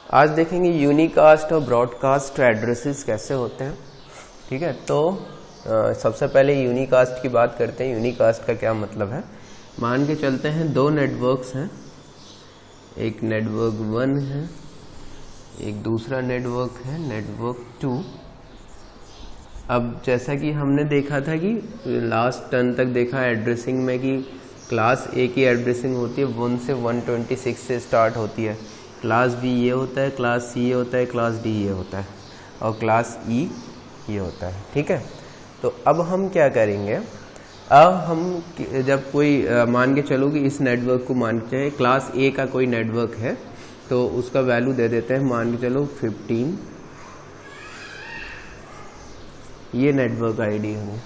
आज देखेंगे यूनिकास्ट और ब्रॉडकास्ट एड्रेसेस कैसे होते हैं। ठीक है, तो सबसे पहले यूनिकास्ट की बात करते हैं। यूनिकास्ट का क्या मतलब है। मान के चलते हैं दो नेटवर्क्स हैं, एक नेटवर्क 1 है, एक दूसरा नेटवर्क है नेटवर्क 2। अब जैसा कि हमने देखा था कि लास्ट टर्न तक देखा एड्रेसिंग में कि क्लास ए की एड्रेसिंग होती है 1 से 126 से स्टार्ट होती है, क्लास बी ये होता है, क्लास सी ये होता है, क्लास डी ये होता है और क्लास ई ये होता है। ठीक है, तो अब हम क्या करेंगे, अब हम जब कोई मान के चलो कि इस नेटवर्क को मानते हैं क्लास ए का कोई नेटवर्क है तो उसका वैल्यू दे देते हैं, मान के चलो 15, ये नेटवर्क आईडी है।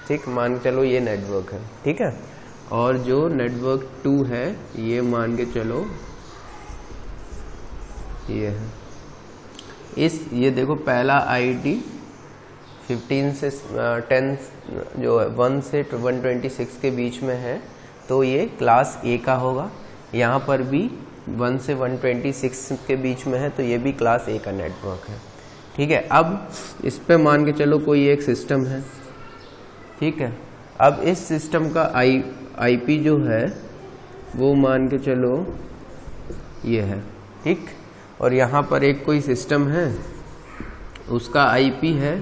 ठीक, मान के चलो ये नेटवर्क है। ठीक है, और जो नेटवर्क 2 है ये मान के चलो ये है। ये देखो पहला आईडी 15 से 10 जो 1 से 126 के बीच में है तो ये क्लास ए का होगा। यहाँ पर भी 1 से 126 के बीच में है तो ये भी क्लास ए का नेटवर्क है। ठीक है, अब इस पे मान के चलो कोई एक सिस्टम है। ठीक है, अब इस सिस्टम का आईपी जो है वो मान के चलो ये है। ठीक, और यहाँ पर एक कोई सिस्टम है उसका आईपी है।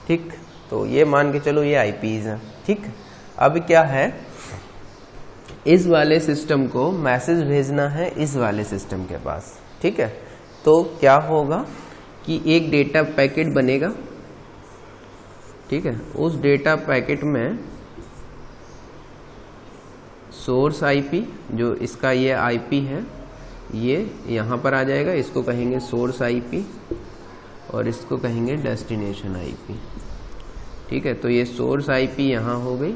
ठीक, तो ये मान के चलो ये आईपीज हैं। ठीक, अब क्या है, इस वाले सिस्टम को मैसेज भेजना है इस वाले सिस्टम के पास। ठीक है, तो क्या होगा कि एक डेटा पैकेट बनेगा। ठीक है, उस डेटा पैकेट में सोर्स आईपी जो इसका ये आईपी है ये यहाँ पर आ जाएगा, इसको कहेंगे सोर्स आईपी और इसको कहेंगे डेस्टिनेशन आईपी। ठीक है, तो ये सोर्स आईपी यहाँ हो गई,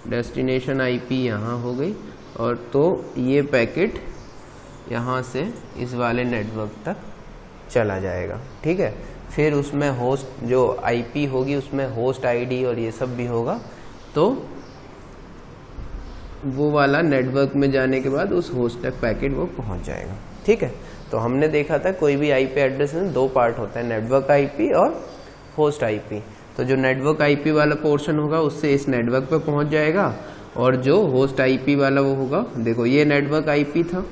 डेस्टिनेशन आईपी यहाँ हो गई, और तो ये पैकेट यहाँ से इस वाले नेटवर्क तक चला जाएगा। ठीक है, फिर उसमें होस्ट जो आईपी होगी उसमें होस्ट आईडी और ये सब भी होगा, तो वो वाला नेटवर्क में जाने के बाद उस होस्ट तक पैकेट वो पहुंच जाएगा। ठीक है, तो हमने देखा था कोई भी आईपी एड्रेस में दो पार्ट होता है, नेटवर्क आईपी और होस्ट आईपी। तो जो नेटवर्क आईपी वाला पोर्शन होगा उससे इस नेटवर्क पे पहुंच जाएगा, और जो होस्ट आईपी वाला वो होगा, देखो ये नेटवर्क आईपी था।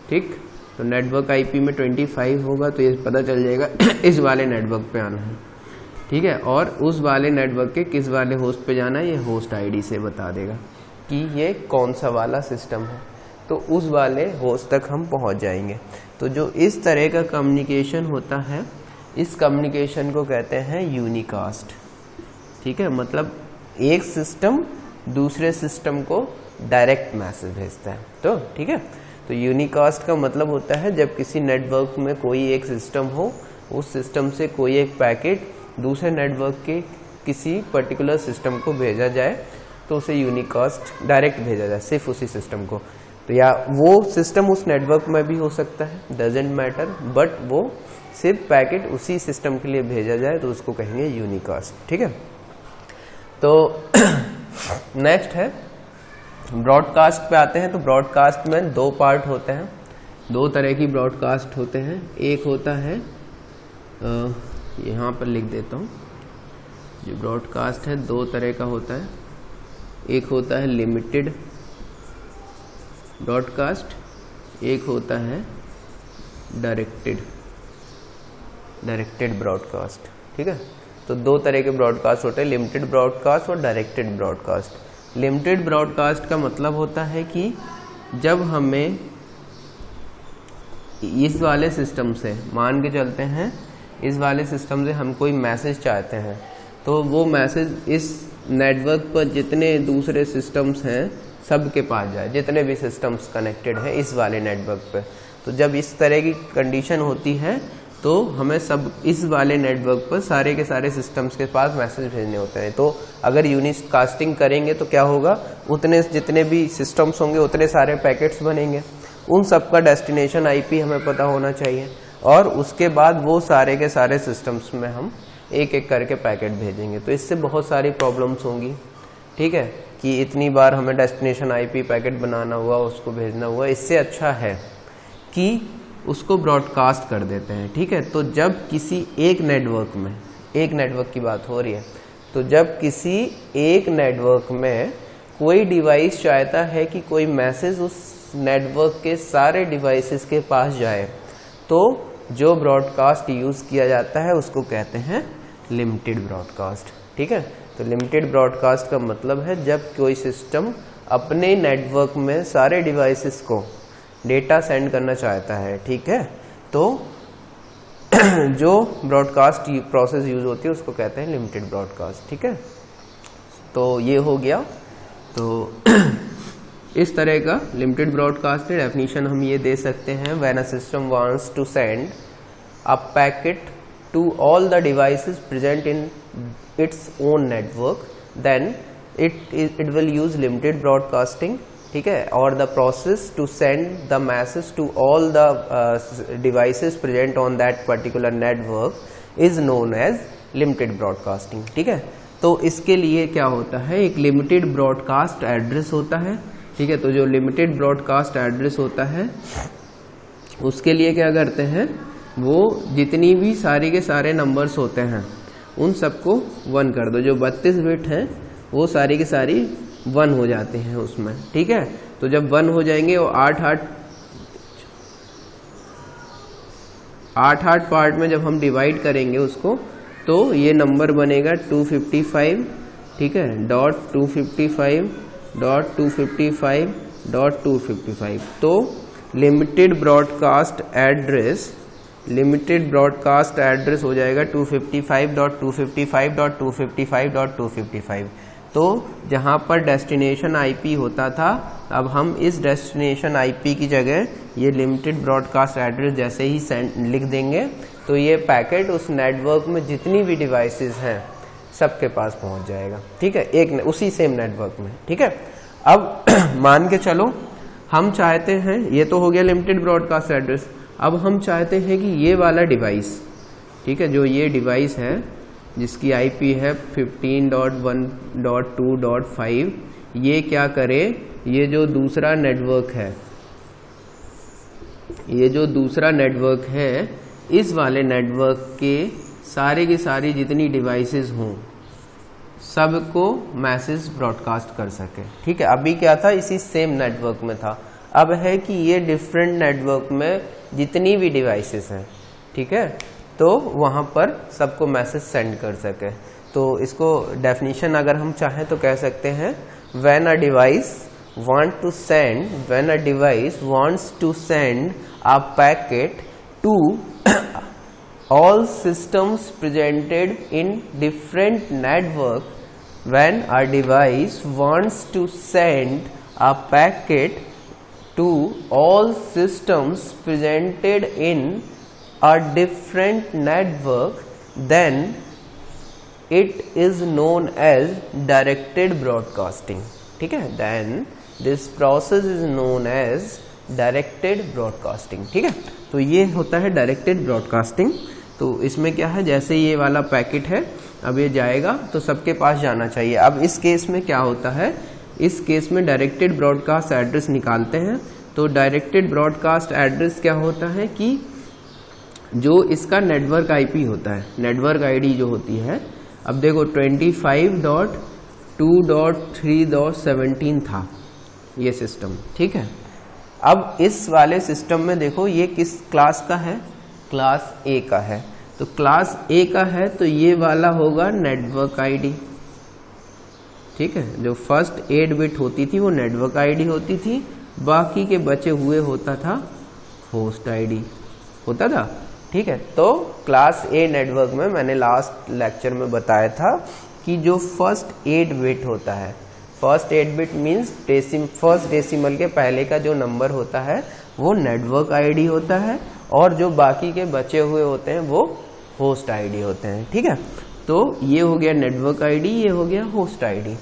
ठीक, तो नेटवर्क आईपी में 25 होगा तो ये पता चल जाएगा इस वाले नेटवर्क पे आना है। ठीक है, और उस वाले नेटवर्क के किस वाले होस्ट पे जाना है ये होस्ट आईडी से बता देगा कि ये कौन सा वाला सिस्टम है, तो उस वाले होस्ट तक हम पहुंच जाएंगे। तो जो इस तरह का कम्युनिकेशन होता है इस कम्युनिकेशन को कहते हैं यूनिकास्ट। ठीक है, मतलब एक सिस्टम दूसरे सिस्टम को डायरेक्ट मैसेज भेजता है। तो ठीक है, तो यूनिकास्ट का मतलब होता है जब किसी नेटवर्क में कोई एक सिस्टम हो, उस सिस्टम से कोई एक पैकेट दूसरे नेटवर्क के किसी पर्टिकुलर सिस्टम को भेजा जाए तो उसे यूनिकास्ट डायरेक्ट भेजा जाए सिर्फ उसी सिस्टम को। तो या वो सिस्टम उस नेटवर्क में भी हो सकता है, डजेंट मैटर, बट वो सिर्फ पैकेट उसी सिस्टम के लिए भेजा जाए तो उसको कहेंगे यूनिकास्ट। ठीक है, तो नेक्स्ट है ब्रॉडकास्ट पे आते हैं। तो ब्रॉडकास्ट में दो पार्ट होते हैं, दो तरह की ब्रॉडकास्ट होते हैं। एक होता है यहाँ पर लिख देता हूँ, जो ब्रॉडकास्ट है दो तरह का होता है। एक होता है लिमिटेड ब्रॉडकास्ट, एक होता है डायरेक्टेड ब्रॉडकास्ट। ठीक है, तो दो तरह के ब्रॉडकास्ट होते हैं, लिमिटेड ब्रॉडकास्ट और डायरेक्टेड ब्रॉडकास्ट। लिमिटेड ब्रॉडकास्ट का मतलब होता है कि जब हमें इस वाले सिस्टम से मान के चलते हैं, इस वाले सिस्टम से हम कोई मैसेज चाहते हैं तो वो मैसेज इस नेटवर्क पर जितने दूसरे सिस्टम्स हैं सब के पास जाए, जितने भी सिस्टम्स कनेक्टेड हैं इस वाले नेटवर्क पे। तो जब इस तरह की कंडीशन होती है तो हमें सब इस वाले नेटवर्क पर सारे के सारे सिस्टम्स के पास मैसेज भेजने होते हैं। तो अगर यूनिकास्टिंग करेंगे तो क्या होगा, उतने जितने भी सिस्टम्स होंगे उतने सारे पैकेट्स बनेंगे, उन सब का डेस्टिनेशन आईपी हमें पता होना चाहिए, और उसके बाद वो सारे के सारे सिस्टम्स में हम एक एक करके पैकेट भेजेंगे। तो इससे बहुत सारी प्रॉब्लम्स होंगी। ठीक है, कि इतनी बार हमें डेस्टिनेशन आईपी पैकेट बनाना हुआ, उसको भेजना हुआ। इससे अच्छा है कि उसको ब्रॉडकास्ट कर देते हैं, ठीक है। तो जब किसी एक नेटवर्क में, एक नेटवर्क की बात हो रही है, तो जब किसी एक नेटवर्क में कोई डिवाइस चाहता है कि कोई मैसेज उस नेटवर्क के सारे डिवाइसेस के पास जाए, तो जो ब्रॉडकास्ट यूज किया जाता है उसको कहते हैं लिमिटेड ब्रॉडकास्ट, ठीक है। तो लिमिटेड ब्रॉडकास्ट का मतलब है जब कोई सिस्टम अपने नेटवर्क में सारे डिवाइसेस को डेटा सेंड करना चाहता है, ठीक है, तो जो ब्रॉडकास्ट प्रोसेस यूज होती है उसको कहते हैं लिमिटेड ब्रॉडकास्ट, ठीक है। तो ये हो गया। तो इस तरह का लिमिटेड ब्रॉडकास्ट की डेफिनेशन हम ये दे सकते हैं, when a system wants to send a packet to all the devices present in its own network, then it will use limited broadcasting, ठीक है। और the process to send the message to all the devices present on that particular network is known as limited broadcasting, ठीक है। तो इसके लिए क्या होता है, एक लिमिटेड ब्रॉडकास्ट एड्रेस होता है, ठीक है। तो जो लिमिटेड ब्रॉडकास्ट एड्रेस होता है उसके लिए क्या करते हैं, वो जितनी भी सारी के सारे नंबर्स होते हैं उन सबको 1 कर दो। जो 32 बिट हैं वो सारी के सारी 1 हो जाते हैं उसमें, ठीक है। तो जब 1 हो जाएंगे वो 8 पार्ट में जब हम डिवाइड करेंगे उसको, तो ये नंबर बनेगा 255, ठीक है, .255.255.255। तो लिमिटेड ब्रॉडकास्ट एड्रेस हो जाएगा 255.255.255.255। तो जहां पर डेस्टिनेशन आईपी होता था, अब हम इस डेस्टिनेशन आईपी की जगह ये लिमिटेड ब्रॉडकास्ट एड्रेस जैसे ही लिख देंगे, तो ये पैकेट उस नेटवर्क में जितनी भी डिवाइसेस हैं सबके पास पहुंच जाएगा, ठीक है, एक उसी सेम नेटवर्क में, ठीक है। अब मान के चलो हम चाहते हैं, ये तो हो गया लिमिटेड ब्रॉडकास्ट एड्रेस, अब हम चाहते हैं कि ये वाला डिवाइस, ठीक है, जो ये डिवाइस है जिसकी आईपी है 15.1.2.5, ये क्या करे, ये जो दूसरा नेटवर्क है, इस वाले नेटवर्क के सारे की सारी जितनी डिवाइसेस हों सबको मैसेज ब्रॉडकास्ट कर सके, ठीक है। अभी क्या था, इसी सेम नेटवर्क में था, अब है कि ये डिफरेंट नेटवर्क में जितनी भी डिवाइसेस हैं, ठीक है, तो वहां पर सबको मैसेज सेंड कर सके। तो इसको डेफिनेशन अगर हम चाहें तो कह सकते हैं, when a device wants to send a packet to all systems presented in different network, when a device wants to send a packet to all systems presented in a different network, then it is known as directed broadcasting, ठीक है। then this process is known as directed broadcasting, ठीक है। तो ये होता है directed broadcasting. तो इसमें क्या है, जैसे ये वाला पैकेट है, अब ये जाएगा तो सबके पास जाना चाहिए। अब इस केस में क्या होता है, इस केस में डायरेक्टेड ब्रॉडकास्ट एड्रेस निकालते हैं। तो डायरेक्टेड ब्रॉडकास्ट एड्रेस क्या होता है कि जो इसका नेटवर्क आईपी होता है, नेटवर्क आईडी जो होती है, अब देखो 25.2.3.17 था ये सिस्टम, ठीक है। अब इस वाले सिस्टम में देखो ये किस क्लास का है, क्लास ए का है। तो क्लास ए का है तो ये वाला होगा नेटवर्क आईडी, ठीक है। जो फर्स्ट 8 बिट होती थी वो नेटवर्क आईडी होती थी, बाकी के बचे हुए होता था होस्ट आईडी होता था, ठीक है। तो क्लास ए नेटवर्क में मैंने लास्ट लेक्चर में बताया था कि जो फर्स्ट 8 बिट होता है, first 8 bit means first decimal के पहले का जो नंबर होता है वो नेटवर्क आईडी होता है, और जो बाकी के बचे हुए होते हैं वो होस्ट आईडी होते हैं, ठीक है। तो ये हो गया नेटवर्क आईडी, ये हो गया होस्ट आईडी।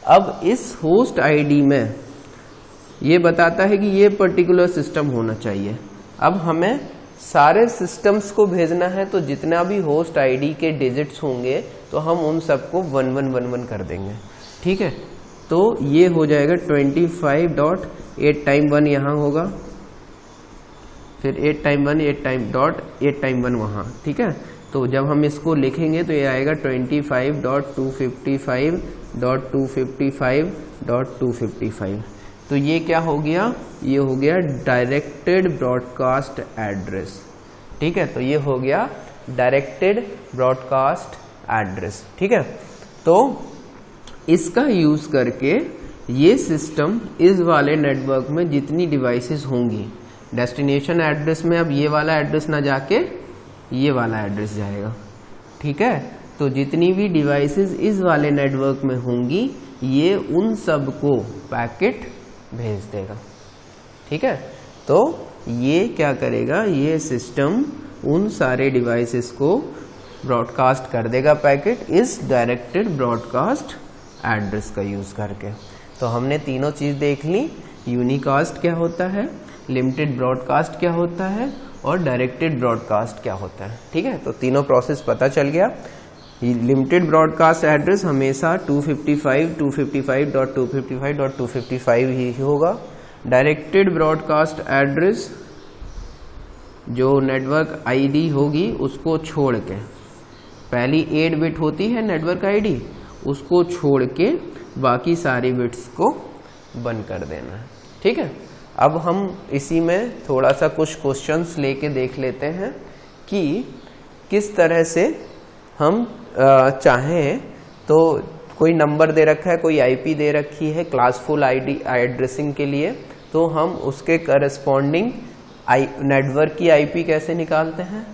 अब इस होस्ट आईडी में ये बताता है कि ये पर्टिकुलर सिस्टम होना चाहिए। अब हमें सारे सिस्टम्स को भेजना है, तो जितना भी होस्ट आईडी के डिजिट्स होंगे तो हम उन सबको 1111 कर देंगे, ठीक है। तो ये हो जाएगा 25.8 टाइम 1 यहाँ होगा, फिर 8 टाइम 1 8 टाइम 1 वहाँ, ठीक है। तो जब हम इसको लिखेंगे तो ये आएगा 25.255.255.255। तो ये क्या हो गया, ये हो गया डायरेक्टेड ब्रॉडकास्ट एड्रेस, ठीक है। तो ये हो गया डायरेक्टेड ब्रॉडकास्ट एड्रेस, ठीक है। तो इसका यूज करके ये सिस्टम इस वाले नेटवर्क में जितनी डिवाइसेस होंगी, डेस्टिनेशन एड्रेस में अब ये वाला एड्रेस ना जाके ये वाला एड्रेस जाएगा, ठीक है। तो जितनी भी डिवाइसेस इस वाले नेटवर्क में होंगी ये उन सब को पैकेट भेज देगा, ठीक है। तो ये क्या करेगा, ये सिस्टम उन सारे डिवाइसेस को ब्रॉडकास्ट कर देगा पैकेट इस डायरेक्टेड ब्रॉडकास्ट एड्रेस का यूज करके। तो हमने तीनों चीज देख ली, यूनिकास्ट क्या होता है, लिमिटेड ब्रॉडकास्ट क्या होता है और डायरेक्टेड ब्रॉडकास्ट क्या होता है, ठीक है। तो तीनों प्रोसेस पता चल गया। लिमिटेड ब्रॉडकास्ट एड्रेस हमेशा 255.255.255 ही होगा। डायरेक्टेड ब्रॉडकास्ट एड्रेस जो नेटवर्क आईडी होगी उसको छोड़ के, पहली 8 बिट होती है नेटवर्क आईडी, उसको छोड़ के बाकी सारी बिट्स को बंद कर देना है, ठीक है। अब हम इसी में थोड़ा सा कुछ क्वेश्चंस लेके देख लेते हैं कि किस तरह से हम चाहें तो कोई नंबर दे रखा है, कोई आईपी दे रखी है क्लासफुल आईडी एड्रेसिंग के लिए, तो हम उसके करस्पॉन्डिंग नेटवर्क की आईपी कैसे निकालते हैं,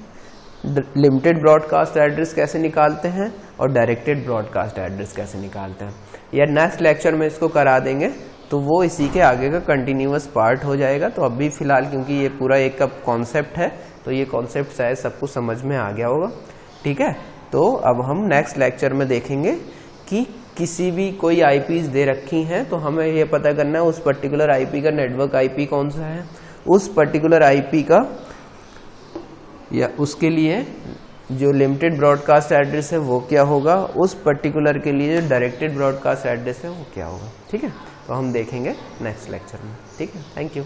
लिमिटेड ब्रॉडकास्ट एड्रेस कैसे निकालते हैं और डायरेक्टेड ब्रॉडकास्ट एड्रेस कैसे निकालते हैं। या नेक्स्ट लेक्चर में इसको करा देंगे तो वो इसी के आगे का कंटिन्यूअस पार्ट हो जाएगा। तो अभी फिलहाल क्योंकि ये पूरा एक कॉन्सेप्ट है तो ये कॉन्सेप्ट शायद सबको समझ में आ गया होगा, ठीक है। तो अब हम नेक्स्ट लेक्चर में देखेंगे कि किसी भी कोई आईपीज दे रखी हैं तो हमें ये पता करना है उस पर्टिकुलर आईपी का नेटवर्क आईपी कौन सा है, उस पर्टिकुलर आईपी का या उसके लिए जो लिमिटेड ब्रॉडकास्ट एड्रेस है वो क्या होगा, उस पर्टिकुलर के लिए जो डायरेक्टेड ब्रॉडकास्ट एड्रेस है वो क्या होगा, ठीक है। तो हम देखेंगे नेक्स्ट लेक्चर में, ठीक है। Thank you.